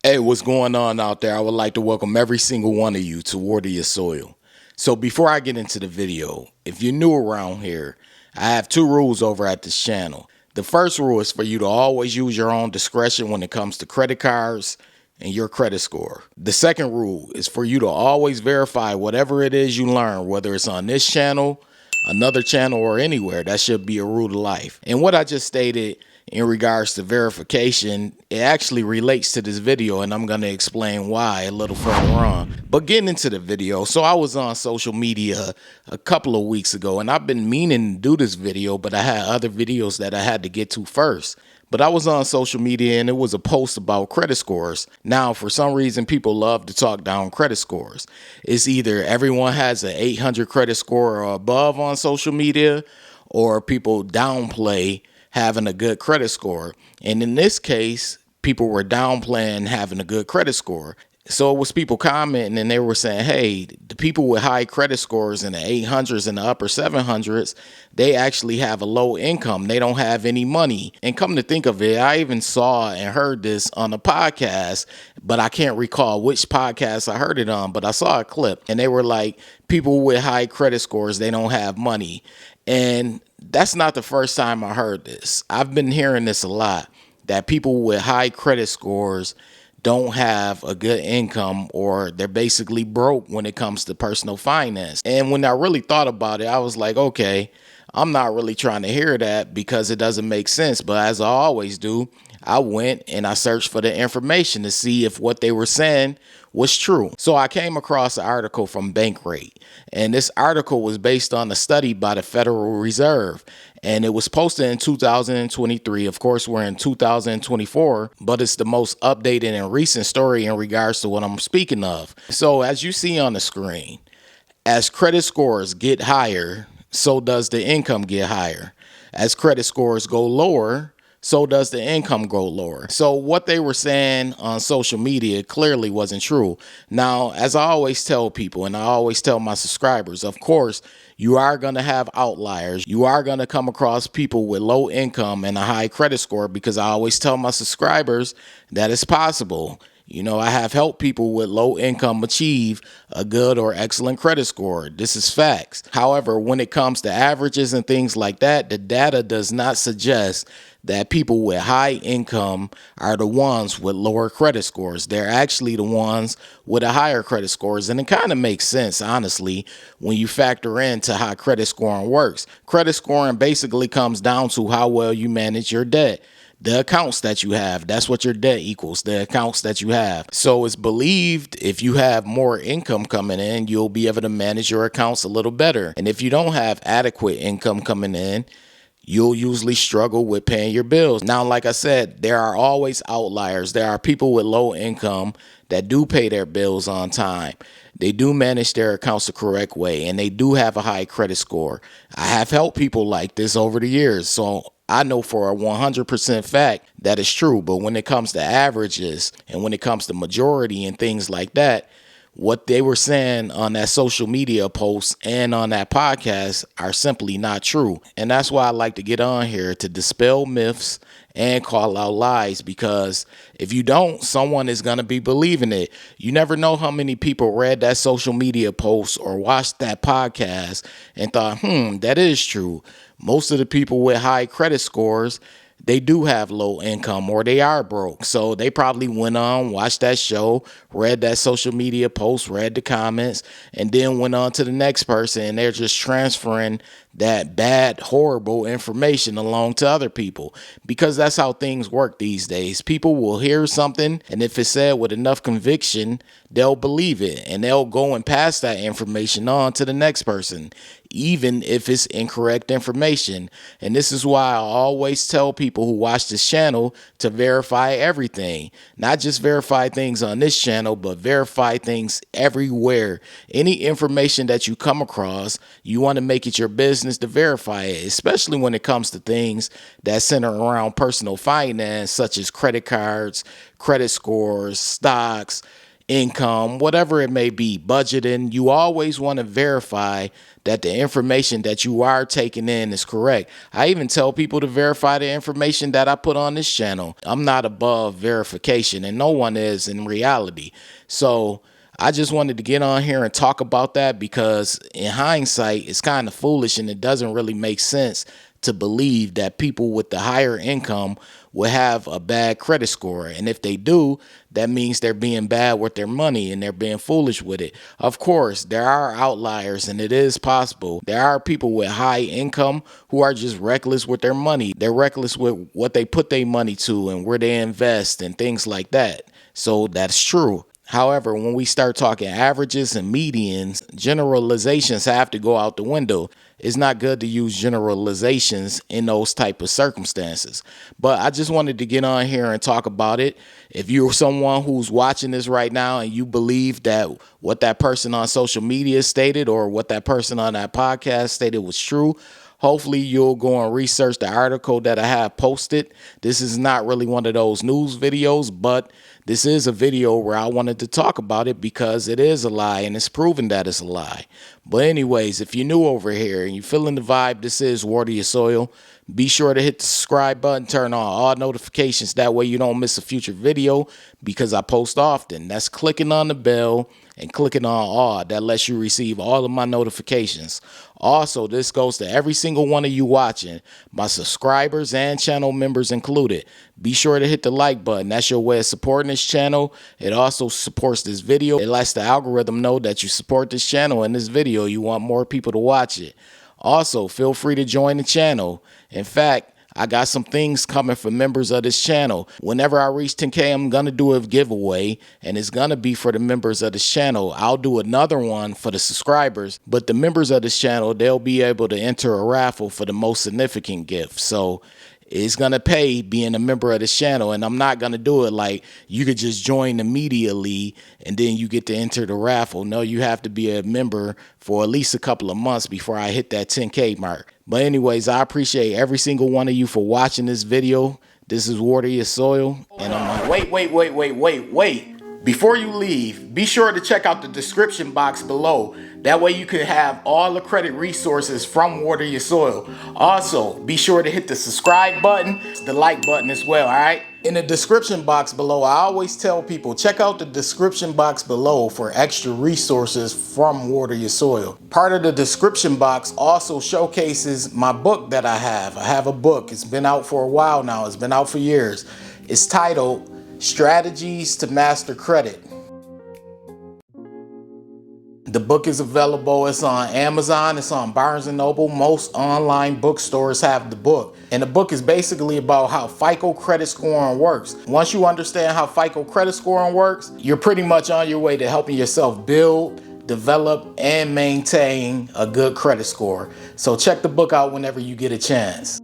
Hey, what's going on out there? I would like to welcome every single one of you to Water Your Soil. So before I get into the video, if you're new around here, I have two rules over at this channel. The first rule is for you to always use your own discretion when it comes to credit cards and your credit score. The second rule is for you to always verify whatever it is you learn, whether it's on this channel, another channel, or anywhere. That should be a rule of life. And what I just stated in regards to verification, it actually relates to this video, and I'm going to explain why a little further on. But getting into the video, so I was on social media a couple of weeks ago, and I've been meaning to do this video, but I had other videos that I had to get to first. But I was on social media and it was a post about credit scores. Now, for some reason, people love to talk down credit scores. It's either everyone has an 800 credit score or above on social media, or people downplay having a good credit score. And in this case, people were downplaying having a good credit score. So it was people commenting and they were saying, hey, the people with high credit scores in the 800s and the upper 700s, they actually have a low income. They don't have any money. And come to think of it, I even saw and heard this on a podcast, but I can't recall which podcast I heard it on, but I saw a clip and they were like, people with high credit scores, they don't have money. And that's not the first time I heard this. I've been hearing this a lot, that people with high credit scores don't have a good income, or they're basically broke when it comes to personal finance. And when I really thought about it, I was like, okay, I'm not really trying to hear that because it doesn't make sense. But as I always do, I went and I searched for the information to see if what they were saying was true. So I came across an article from Bankrate, and this article was based on a study by the Federal Reserve, and it was posted in 2023. Of course, we're in 2024, but it's the most updated and recent story in regards to what I'm speaking of. So as you see on the screen, as credit scores get higher, so does the income get higher. As credit scores go lower, so does the income go lower. So what they were saying on social media clearly wasn't true. Now, as I always tell people, and I always tell my subscribers, of course, you are going to have outliers. You are going to come across people with low income and a high credit score, because I always tell my subscribers that it's possible. You know, I have helped people with low income achieve a good or excellent credit score. This is facts. However, when it comes to averages and things like that, the data does not suggest that people with high income are the ones with lower credit scores. They're actually the ones with a higher credit scores. And it kind of makes sense, honestly, when you factor into how credit scoring works. Credit scoring basically comes down to how well you manage your debt. The accounts that you have, that's what your debt equals, the accounts that you have. So it's believed if you have more income coming in, you'll be able to manage your accounts a little better. And if you don't have adequate income coming in, you'll usually struggle with paying your bills. Now, like I said, there are always outliers. There are people with low income that do pay their bills on time. They do manage their accounts the correct way, and they do have a high credit score. I have helped people like this over the years, so I know for a 100% fact that it's true. But when it comes to averages and when it comes to majority and things like that, what they were saying on that social media post and on that podcast are simply not true. And that's why I like to get on here to dispel myths and call out lies, because if you don't, someone is going to be believing it. You never know how many people read that social media post or watched that podcast and thought, that is true. Most of the people with high credit scores, they do have low income or they are broke. So they probably went on, watched that show, read that social media post, read the comments, and then went on to the next person. And they're just transferring that bad, horrible information along to other people, because that's how things work these days. People will hear something, and if it's said with enough conviction, they'll believe it, and they'll go and pass that information on to the next person, even if it's incorrect information. And this is why I always tell people who watch this channel to verify everything. Not just verify things on this channel, but verify things everywhere. Any information that you come across, you want to make it your business to verify it, especially when it comes to things that center around personal finance, such as credit cards, credit scores, stocks, income, whatever it may be, budgeting, you always want to verify that the information that you are taking in is correct. I even tell people to verify the information that I put on this channel. I'm not above verification, and no one is in reality. So I just wanted to get on here and talk about that, because in hindsight, it's kind of foolish and it doesn't really make sense to believe that people with the higher income will have a bad credit score. And if they do, that means they're being bad with their money and they're being foolish with it. Of course, there are outliers, and it is possible. There are people with high income who are just reckless with their money. They're reckless with what they put their money to and where they invest and things like that. So that's true. However, when we start talking averages and medians, generalizations have to go out the window. It's not good to use generalizations in those type of circumstances. But I just wanted to get on here and talk about it. If you're someone who's watching this right now and you believe that what that person on social media stated or what that person on that podcast stated was true, hopefully you'll go and research the article that I have posted. This is not really one of those news videos, but this is a video where I wanted to talk about it because it is a lie and it's proven that it's a lie. But anyways, if you're new over here and you're feeling the vibe, this is Water Your Soil. Be sure to hit the subscribe button, turn on all notifications. That way you don't miss a future video, because I post often. That's clicking on the bell and clicking on all. That lets you receive all of my notifications. Also, this goes to every single one of you watching, my subscribers and channel members included. Be sure to hit the like button. That's your way of supporting this channel. It also supports this video. It lets the algorithm know that you support this channel and this video. You want more people to watch it. Also, feel free to join the channel. In fact, I got some things coming for members of this channel. Whenever I reach 10K, I'm going to do a giveaway, and it's going to be for the members of this channel. I'll do another one for the subscribers, but the members of this channel, they'll be able to enter a raffle for the most significant gift. So it's going to pay being a member of this channel, and I'm not going to do it like you could just join immediately and then you get to enter the raffle. No, you have to be a member for at least a couple of months before I hit that 10K mark. But anyways, I appreciate every single one of you for watching this video. This is Water Your Soil, and I'm like, wait. Before you leave, be sure to check out the description box below. That way you can have all the credit resources from Water Your Soil. Also, be sure to hit the subscribe button, the like button as well, all right? In the description box below, I always tell people, check out the description box below for extra resources from Water Your Soil. Part of the description box also showcases my book that I have. I have a book. It's been out for a while now. It's been out for years. It's titled Strategies to Master Credit. The book is available. It's on Amazon. It's on Barnes & Noble. Most online bookstores have the book. And the book is basically about how FICO credit scoring works. Once you understand how FICO credit scoring works, you're pretty much on your way to helping yourself build, develop, and maintain a good credit score. So check the book out whenever you get a chance.